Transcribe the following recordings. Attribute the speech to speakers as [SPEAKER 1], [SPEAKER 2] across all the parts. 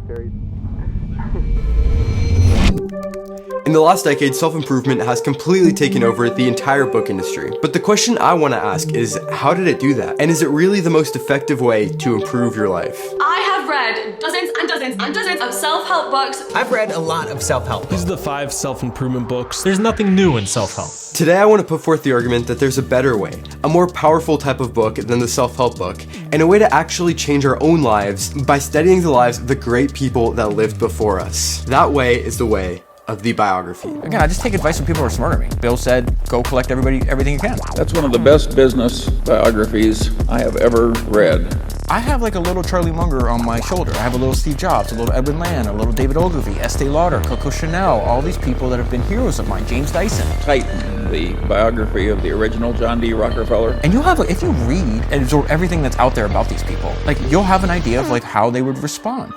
[SPEAKER 1] Very.
[SPEAKER 2] In the last decade, self-improvement has completely taken over the entire book industry. But the question I want to ask is, how did it do that? And is it really the most effective way to improve your life?
[SPEAKER 3] I have read dozens and dozens and dozens of self-help books.
[SPEAKER 4] I've read a lot of self-help.
[SPEAKER 5] These are the 5 self-improvement books. There's nothing new in self-help.
[SPEAKER 2] Today I want to put forth the argument that there's a better way, a more powerful type of book than the self-help book, and a way to actually change our own lives by studying the lives of the great people that lived before us. That way is the way of the biography.
[SPEAKER 6] Again, I just take advice from people who are smarter than me. Bill said, go collect everything you can.
[SPEAKER 7] That's one of the best business biographies I have ever read.
[SPEAKER 6] I have like a little Charlie Munger on my shoulder. I have a little Steve Jobs, a little Edwin Land, a little David Ogilvy, Estee Lauder, Coco Chanel, all these people that have been heroes of mine, James Dyson.
[SPEAKER 7] Titan, the biography of the original John D. Rockefeller.
[SPEAKER 6] And you'll have, if you read and absorb everything that's out there about these people, like you'll have an idea of like how they would respond.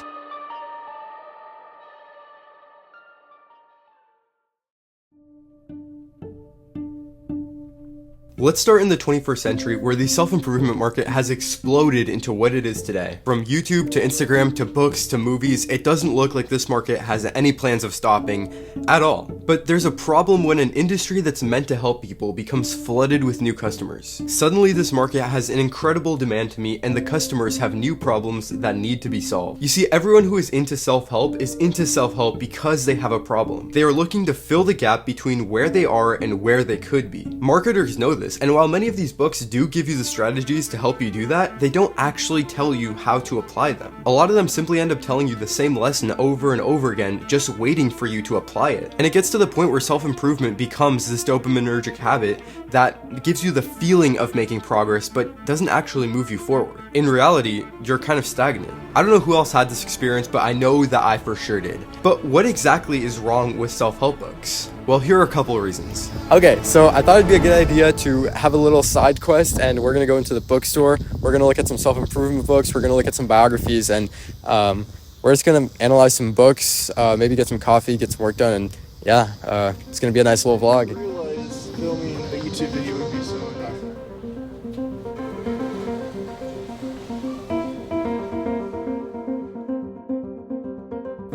[SPEAKER 2] Let's start in the 21st century, where the self-improvement market has exploded into what it is today. From YouTube to Instagram to books to movies, it doesn't look like this market has any plans of stopping at all. But there's a problem when an industry that's meant to help people becomes flooded with new customers. Suddenly this market has an incredible demand to meet, and the customers have new problems that need to be solved. You see, everyone who is into self-help is into self-help because they have a problem. They are looking to fill the gap between where they are and where they could be. Marketers know this. And while many of these books do give you the strategies to help you do that, they don't actually tell you how to apply them. A lot of them simply end up telling you the same lesson over and over again, just waiting for you to apply it. And it gets to the point where self-improvement becomes this dopaminergic habit that gives you the feeling of making progress, but doesn't actually move you forward. In reality, you're kind of stagnant. I don't know who else had this experience, but I know that I for sure did. But what exactly is wrong with self-help books? Well, here are a couple of reasons.
[SPEAKER 1] Okay, so I thought it'd be a good idea to have a little side quest, and we're gonna go into the bookstore. We're gonna look at some self-improvement books. We're gonna look at some biographies, and we're just gonna analyze some books, maybe get some coffee, get some work done, and yeah, it's gonna be a nice little vlog.
[SPEAKER 8] I realized filming a YouTube video would be so impactful.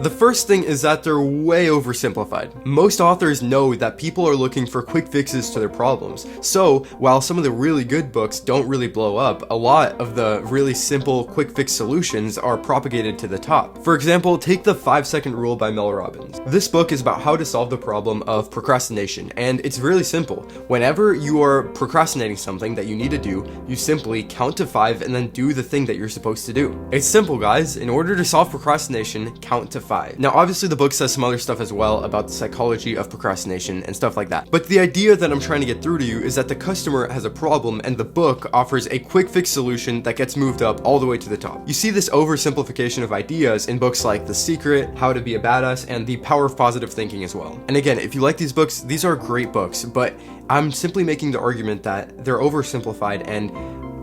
[SPEAKER 2] The first thing is that they're way oversimplified. Most authors know that people are looking for quick fixes to their problems. So, while some of the really good books don't really blow up, a lot of the really simple quick fix solutions are propagated to the top. For example, take the 5-second rule by Mel Robbins. This book is about how to solve the problem of procrastination, and it's really simple. Whenever you are procrastinating something that you need to do, you simply count to 5 and then do the thing that you're supposed to do. It's simple, guys. In order to solve procrastination, count to 5. Now, obviously the book says some other stuff as well about the psychology of procrastination and stuff like that. But the idea that I'm trying to get through to you is that the customer has a problem and the book offers a quick fix solution that gets moved up all the way to the top. You see this oversimplification of ideas in books like The Secret, How to Be a Badass, and The Power of Positive Thinking as well. And again, if you like these books, these are great books, but I'm simply making the argument that they're oversimplified and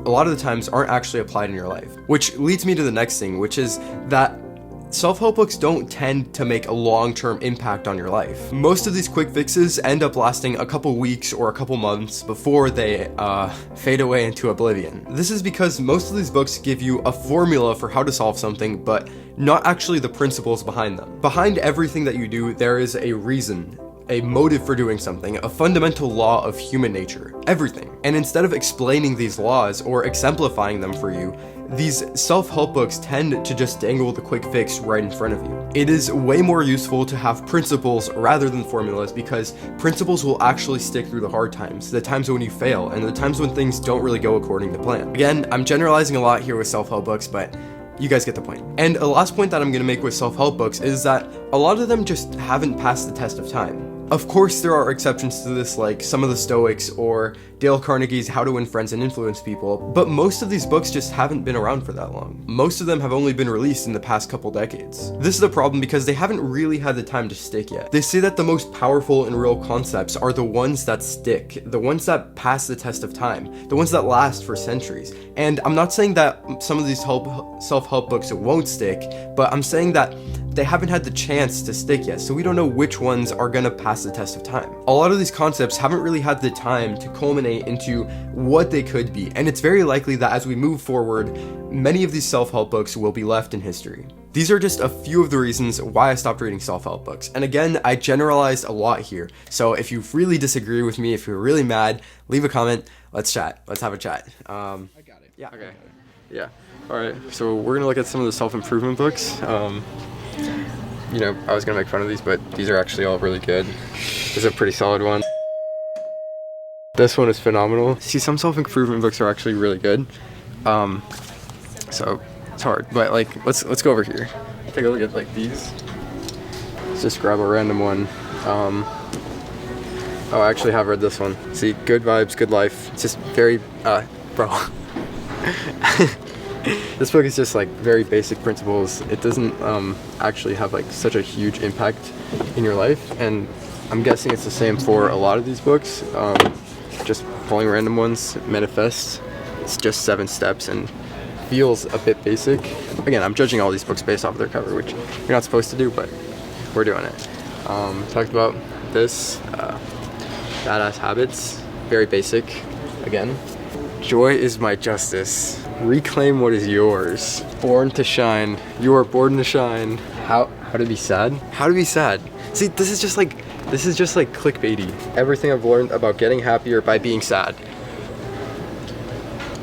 [SPEAKER 2] a lot of the times aren't actually applied in your life. Which leads me to the next thing, which is that self-help books don't tend to make a long-term impact on your life. Most of these quick fixes end up lasting a couple weeks or a couple months before they fade away into oblivion. This is because most of these books give you a formula for how to solve something, but not actually the principles behind them. Behind everything that you do, there is a reason, a motive for doing something, a fundamental law of human nature, everything. And instead of explaining these laws or exemplifying them for you, these self-help books tend to just dangle the quick fix right in front of you. It is way more useful to have principles rather than formulas, because principles will actually stick through the hard times, the times when you fail, and the times when things don't really go according to plan. Again, I'm generalizing a lot here with self-help books, but you guys get the point. And a last point that I'm gonna make with self-help books is that a lot of them just haven't passed the test of time. Of course, there are exceptions to this, like some of the Stoics or Dale Carnegie's How to Win Friends and Influence People, but most of these books just haven't been around for that long. Most of them have only been released in the past couple decades. This is a problem because they haven't really had the time to stick yet. They say that the most powerful and real concepts are the ones that stick, the ones that pass the test of time, the ones that last for centuries. And I'm not saying that some of these self-help books won't stick, but I'm saying that they haven't had the chance to stick yet, so we don't know which ones are gonna pass the test of time. A lot of these concepts haven't really had the time to culminate into what they could be, and it's very likely that as we move forward, many of these self-help books will be left in history. These are just a few of the reasons why I stopped reading self-help books. And again, I generalized a lot here. So if you really disagree with me, if you're really mad, leave a comment. Let's chat. Let's have a chat.
[SPEAKER 8] I got it.
[SPEAKER 2] Yeah.
[SPEAKER 1] Okay. Yeah. All right. So we're gonna look at some of the self-improvement books. You know, I was gonna make fun of these, but these are actually all really good. This is a pretty solid one. This one is phenomenal. See, some self-improvement books are actually really good. So it's hard, but like, let's go over here. Take a look at like these. Let's just grab a random one. Oh, I actually have read this one. See, Good Vibes, Good Life. It's just very, bro. This book is just like very basic principles. It doesn't actually have like such a huge impact in your life, and I'm guessing it's the same for a lot of these books. Just pulling random ones. Manifest. It's just 7 steps and feels a bit basic. Again, I'm judging all these books based off of their cover, which you're not supposed to do, but we're doing it. Talked about this. Badass Habits. Very basic. Again. Joy is my justice. Reclaim what is yours. Born to shine. You are born to shine. How to be sad? How to be sad. See, this is just like clickbaity. Everything I've learned about getting happier by being sad.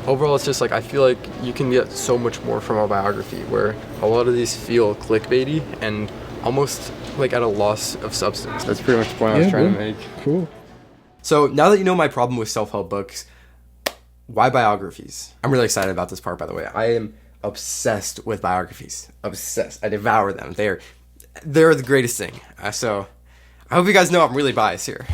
[SPEAKER 1] Overall, it's just like, I feel like you can get so much more from a biography, where a lot of these feel clickbaity and almost like at a loss of substance. That's pretty much the point I was trying to make.
[SPEAKER 8] Cool.
[SPEAKER 2] So now that you know my problem with self-help books, why biographies? I'm really excited about this part, by the way. I am obsessed with biographies. Obsessed. I devour them. They're the greatest thing. So I hope you guys know I'm really biased here.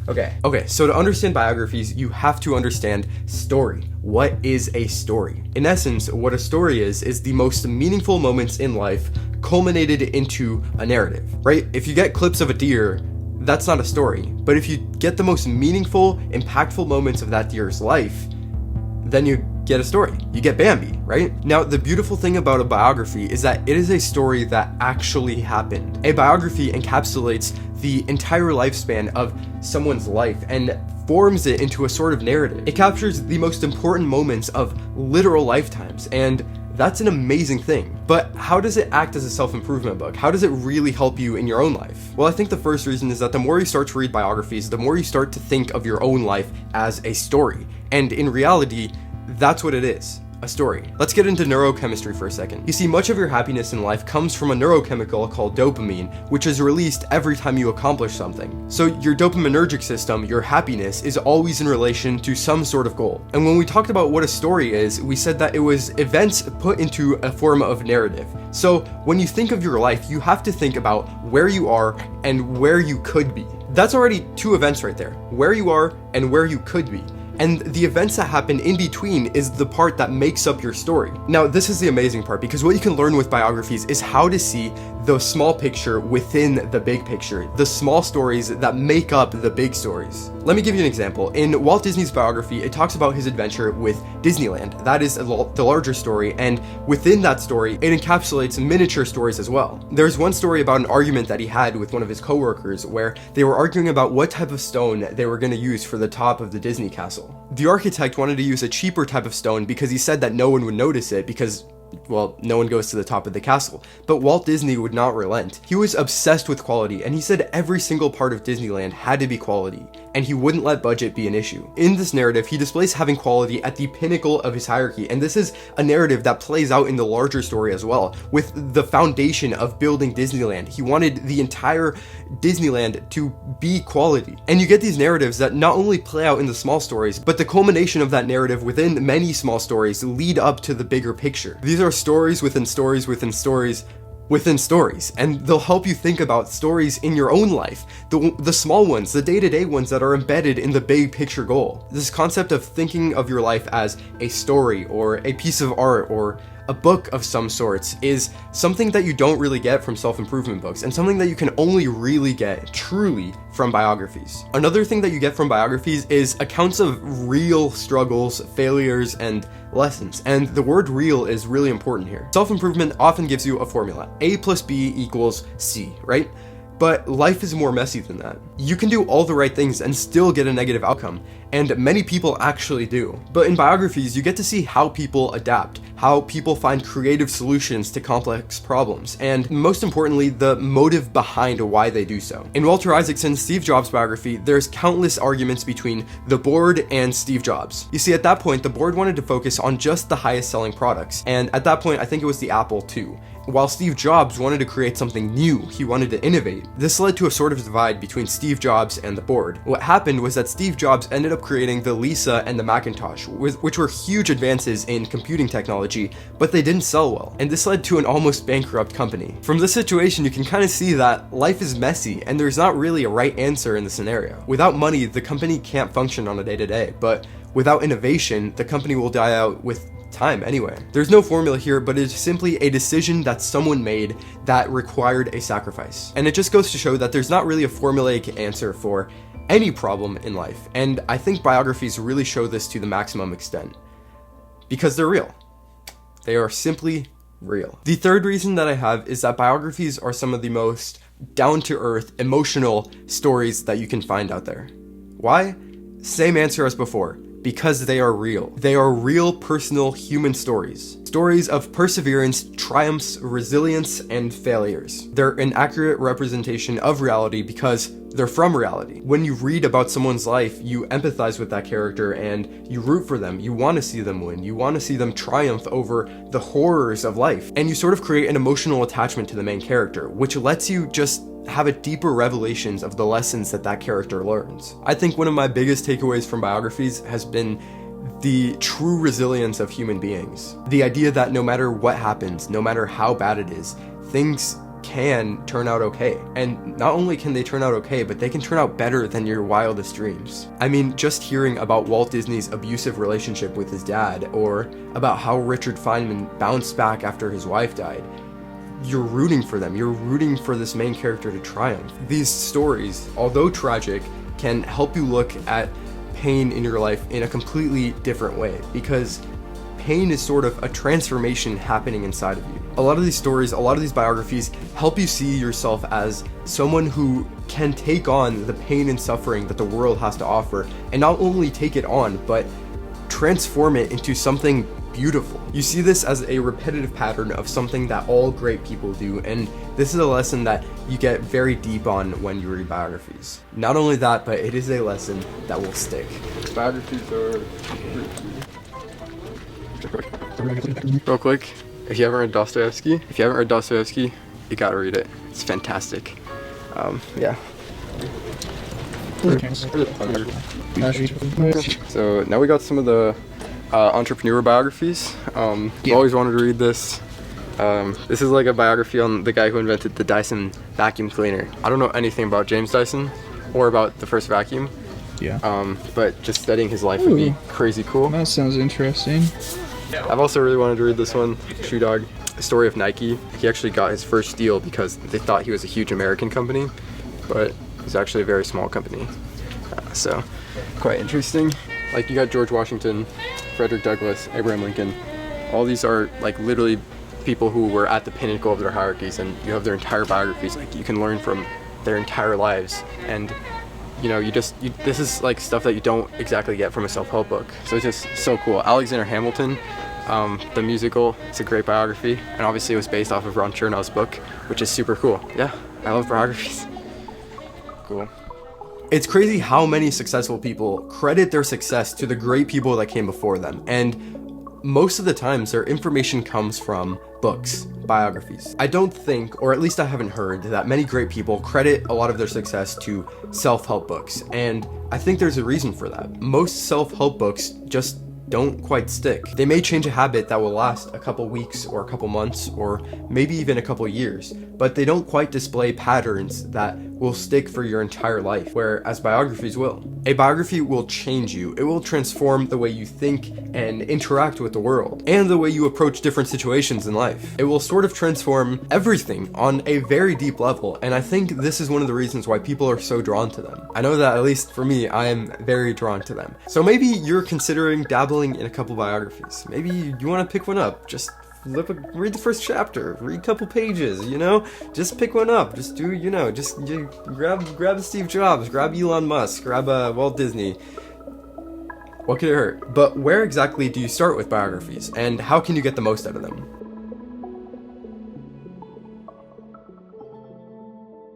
[SPEAKER 2] Okay, so to understand biographies, you have to understand story. What is a story? In essence, what a story is the most meaningful moments in life culminated into a narrative, right? If you get clips of a deer, that's not a story. But if you get the most meaningful, impactful moments of that deer's life, then you get a story. You get Bambi, right? Now, the beautiful thing about a biography is that it is a story that actually happened. A biography encapsulates the entire lifespan of someone's life and forms it into a sort of narrative. It captures the most important moments of literal lifetimes, and that's an amazing thing. But how does it act as a self-improvement book? How does it really help you in your own life? Well, I think the first reason is that the more you start to read biographies, the more you start to think of your own life as a story. And in reality, that's what it is. A story. Let's get into neurochemistry for a second. You see, much of your happiness in life comes from a neurochemical called dopamine, which is released every time you accomplish something. So your dopaminergic system, your happiness, is always in relation to some sort of goal. And when we talked about what a story is, we said that it was events put into a form of narrative. So when you think of your life, you have to think about where you are and where you could be. That's already 2 events right there. Where you are and where you could be. And the events that happen in between is the part that makes up your story. Now, this is the amazing part, because what you can learn with biographies is how to see the small picture within the big picture, the small stories that make up the big stories. Let me give you an example. In Walt Disney's biography, it talks about his adventure with Disneyland. That is the larger story, and within that story, it encapsulates miniature stories as well. There's one story about an argument that he had with one of his coworkers where they were arguing about what type of stone they were going to use for the top of the Disney castle. The architect wanted to use a cheaper type of stone because he said that no one would notice it because, well, no one goes to the top of the castle. But Walt Disney would not relent. He was obsessed with quality, and he said every single part of Disneyland had to be quality, and he wouldn't let budget be an issue. In this narrative, he displays having quality at the pinnacle of his hierarchy, and this is a narrative that plays out in the larger story as well. With the foundation of building Disneyland, he wanted the entire Disneyland to be quality. And you get these narratives that not only play out in the small stories, but the culmination of that narrative within many small stories lead up to the bigger picture. These are stories within stories within stories within stories, and they'll help you think about stories in your own life, the small ones, the day-to-day ones that are embedded in the big picture goal. This concept of thinking of your life as a story or a piece of art or a book of some sorts is something that you don't really get from self-improvement books, and something that you can only really get truly from biographies. Another thing that you get from biographies is accounts of real struggles, failures, and lessons. And the word real is really important here. Self-improvement often gives you a formula. A plus B equals C, right? But life is more messy than that. You can do all the right things and still get a negative outcome, and many people actually do. But in biographies, you get to see how people adapt, how people find creative solutions to complex problems, and most importantly, the motive behind why they do so. In Walter Isaacson's Steve Jobs biography, there's countless arguments between the board and Steve Jobs. You see, at that point, the board wanted to focus on just the highest selling products, and at that point, I think it was the Apple II. While Steve Jobs wanted to create something new, he wanted to innovate. This led to a sort of divide between Steve Jobs and the board. What happened was that Steve Jobs ended up creating the Lisa and the Macintosh, which were huge advances in computing technology, but they didn't sell well, and this led to an almost bankrupt company. From this situation, you can kind of see that life is messy, and there's not really a right answer in the scenario. Without money, the company can't function on a day-to-day, but without innovation, the company will die out with time anyway. There's no formula here, but it's simply a decision that someone made that required a sacrifice. And it just goes to show that there's not really a formulaic answer for any problem in life. And I think biographies really show this to the maximum extent. Because they're real. They are simply real. The third reason that I have is that biographies are some of the most down-to-earth, emotional stories that you can find out there. Why? Same answer as before. Because they are real. They are real, personal, human stories. Stories of perseverance, triumphs, resilience, and failures. They're an accurate representation of reality because they're from reality. When you read about someone's life, you empathize with that character and you root for them. You want to see them win. You want to see them triumph over the horrors of life. And you sort of create an emotional attachment to the main character, which lets you just have a deeper revelations of the lessons that that character learns. I think one of my biggest takeaways from biographies has been the true resilience of human beings. The idea that no matter what happens, no matter how bad it is, things can turn out okay. And not only can they turn out okay, but they can turn out better than your wildest dreams. I mean, just hearing about Walt Disney's abusive relationship with his dad, or about how Richard Feynman bounced back after his wife died, you're rooting for them. You're rooting for this main character to triumph. These stories, although tragic, can help you look at pain in your life in a completely different way, because pain is sort of a transformation happening inside of you. A lot of these stories, a lot of these biographies help you see yourself as someone who can take on the pain and suffering that the world has to offer, and not only take it on, but transform it into something beautiful. You see this as a repetitive pattern of something that all great people do, and this is a lesson that you get very deep on when you read biographies. Not only that, but it is a lesson that will stick. Biographies are real quick. If you haven't read Dostoevsky, you gotta read it. It's fantastic. Yeah. So now we got some of the entrepreneur biographies. I've always wanted to read this. This is like a biography on the guy who invented the Dyson vacuum cleaner. I don't know anything about James Dyson or about the first vacuum.
[SPEAKER 8] Yeah.
[SPEAKER 2] But just studying his life would be crazy cool.
[SPEAKER 8] That sounds interesting.
[SPEAKER 2] I've also really wanted to read this one, Shoe Dog, the story of Nike. He actually got his first deal because they thought he was a huge American company, but it was actually a very small company. So quite interesting. Like, you got George Washington, Frederick Douglass, Abraham Lincoln. All these are like literally people who were at the pinnacle of their hierarchies, and you have their entire biographies. Like, you can learn from their entire lives, and you know, this is like stuff that you don't exactly get from a self-help book. So it's just so cool. Alexander Hamilton, the musical, it's a great biography, and obviously it was based off of Ron Chernow's book, which is super cool. Yeah, I love biographies. Cool. It's crazy how many successful people credit their success to the great people that came before them, and most of the times their information comes from books, biographies. I don't think, or at least I haven't heard, that many great people credit a lot of their success to self-help books, and I think there's a reason for that. Most self-help books just don't quite stick. They may change a habit that will last a couple weeks or a couple months or maybe even a couple years, but they don't quite display patterns that will stick for your entire life, whereas biographies will. A biography will change you. It will transform the way you think and interact with the world, and the way you approach different situations in life. It will sort of transform everything on a very deep level, and I think this is one of the reasons why people are so drawn to them. I know that, at least for me, I am very drawn to them. So maybe you're considering dabbling in a couple biographies. Maybe you want to pick one up. Just read the first chapter, read a couple pages, just pick one up, just do, grab Steve Jobs, grab Elon Musk, grab Walt Disney. What could it hurt? But where exactly do you start with biographies, and how can you get the most out of them?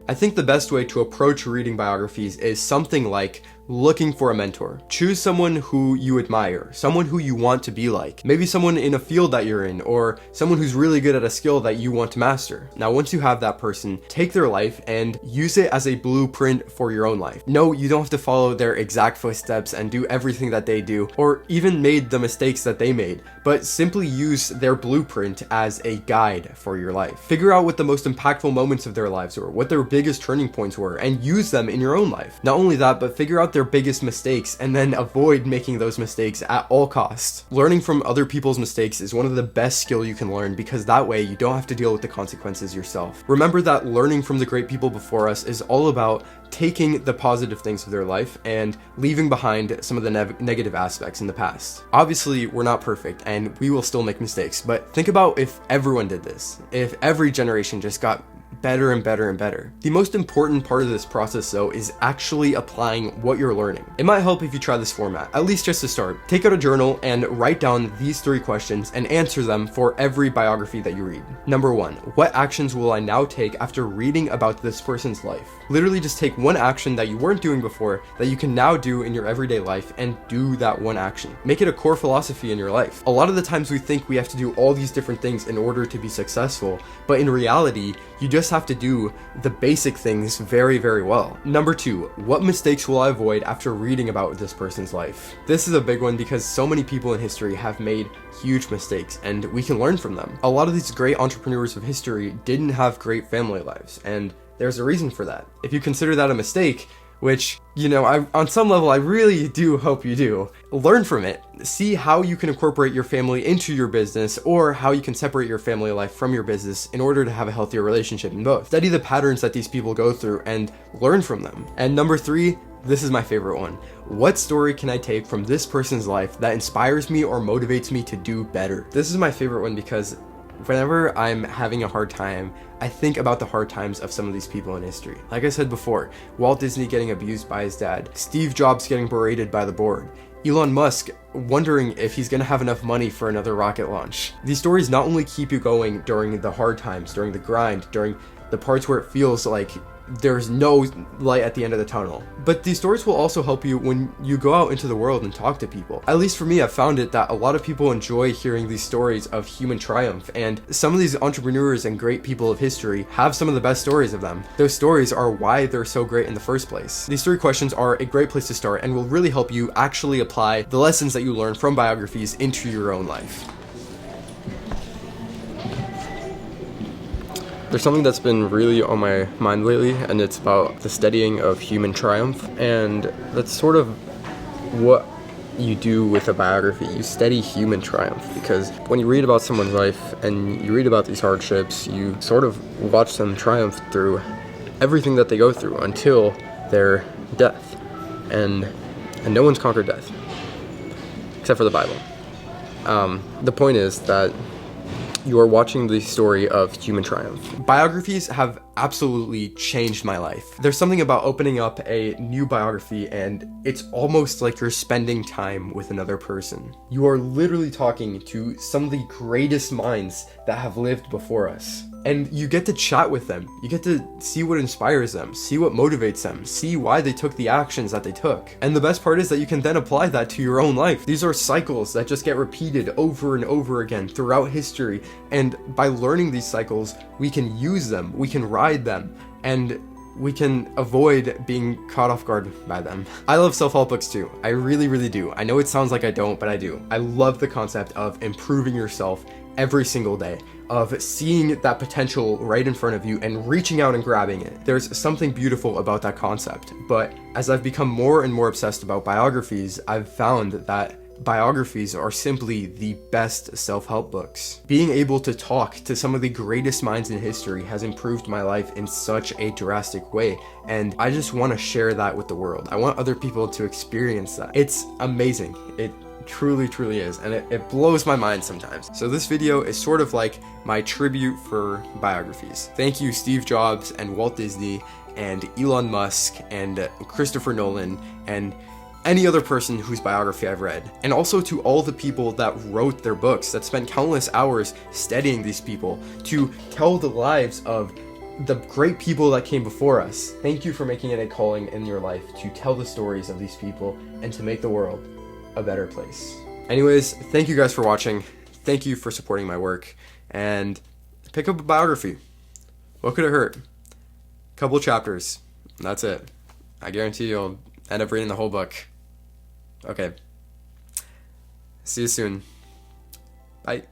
[SPEAKER 2] I think the best way to approach reading biographies is something like looking for a mentor. Choose someone who you admire, someone who you want to be like, maybe someone in a field that you're in, or someone who's really good at a skill that you want to master. Now, once you have that person, take their life and use it as a blueprint for your own life. No, you don't have to follow their exact footsteps and do everything that they do, or even made the mistakes that they made, but simply use their blueprint as a guide for your life. Figure out what the most impactful moments of their lives were, what their biggest turning points were, and use them in your own life. Not only that, but figure out their biggest mistakes and then avoid making those mistakes at all costs. Learning from other people's mistakes is one of the best skill you can learn, because that way you don't have to deal with the consequences yourself. Remember that learning from the great people before us is all about taking the positive things of their life and leaving behind some of the negative aspects in the past. Obviously, we're not perfect and we will still make mistakes, but think about if everyone did this, if every generation just got better and better and better. The most important part of this process, though, is actually applying what you're learning. It might help if you try this format, at least just to start. Take out a journal and write down these 3 questions and answer them for every biography that you read. Number 1, what actions will I now take after reading about this person's life? Literally just take one action that you weren't doing before that you can now do in your everyday life and do that one action. Make it a core philosophy in your life. A lot of the times we think we have to do all these different things in order to be successful, but in reality, you just have to do the basic things very, very well. Number 2, what mistakes will I avoid after reading about this person's life? This is a big one because so many people in history have made huge mistakes and we can learn from them. A lot of these great entrepreneurs of history didn't have great family lives, and there's a reason for that. If you consider that a mistake, which, on some level, I really do hope you do, learn from it. See how you can incorporate your family into your business, or how you can separate your family life from your business in order to have a healthier relationship in both. Study the patterns that these people go through and learn from them. And number 3, this is my favorite one. What story can I take from this person's life that inspires me or motivates me to do better? This is my favorite one because whenever I'm having a hard time, I think about the hard times of some of these people in history. Like I said before, Walt Disney getting abused by his dad, Steve Jobs getting berated by the board, Elon Musk wondering if he's gonna have enough money for another rocket launch. These stories not only keep you going during the hard times, during the grind, during the parts where it feels like there's no light at the end of the tunnel, but these stories will also help you when you go out into the world and talk to people. At least for me, I've found it that a lot of people enjoy hearing these stories of human triumph, and some of these entrepreneurs and great people of history have some of the best stories of them. Those stories are why they're so great in the first place. These 3 questions are a great place to start and will really help you actually apply the lessons that you learn from biographies into your own life. There's something that's been really on my mind lately, and it's about the studying of human triumph, and that's sort of what you do with a biography. You study human triumph, because when you read about someone's life and you read about these hardships, you sort of watch them triumph through everything that they go through until their death, and no one's conquered death, except for the Bible. The point is that you are watching the story of human triumph. Biographies have absolutely changed my life. There's something about opening up a new biography and it's almost like you're spending time with another person. You are literally talking to some of the greatest minds that have lived before us. And you get to chat with them. You get to see what inspires them, see what motivates them, see why they took the actions that they took. And the best part is that you can then apply that to your own life. These are cycles that just get repeated over and over again throughout history. And by learning these cycles, we can use them, we can ride them, and we can avoid being caught off guard by them. I love self-help books too. I really, really do. I know it sounds like I don't, but I do. I love the concept of improving yourself every single day, of seeing that potential right in front of you and reaching out and grabbing it. There's something beautiful about that concept, but as I've become more and more obsessed about biographies, I've found that biographies are simply the best self-help books. Being able to talk to some of the greatest minds in history has improved my life in such a drastic way, and I just want to share that with the world. I want other people to experience that. It's amazing. It truly is, and it blows my mind sometimes. So this video is sort of like my tribute for biographies. Thank you Steve Jobs and Walt Disney and Elon Musk and Christopher Nolan and any other person whose biography I've read, and also to all the people that wrote their books, that spent countless hours studying these people to tell the lives of the great people that came before us. Thank you for making it a calling in your life to tell the stories of these people and to make the world a better place. Anyways, thank you guys for watching. Thank you for supporting my work, and pick up a biography. What could it hurt? Couple chapters, and that's it. I guarantee you'll end up reading the whole book. Okay. See you soon. Bye.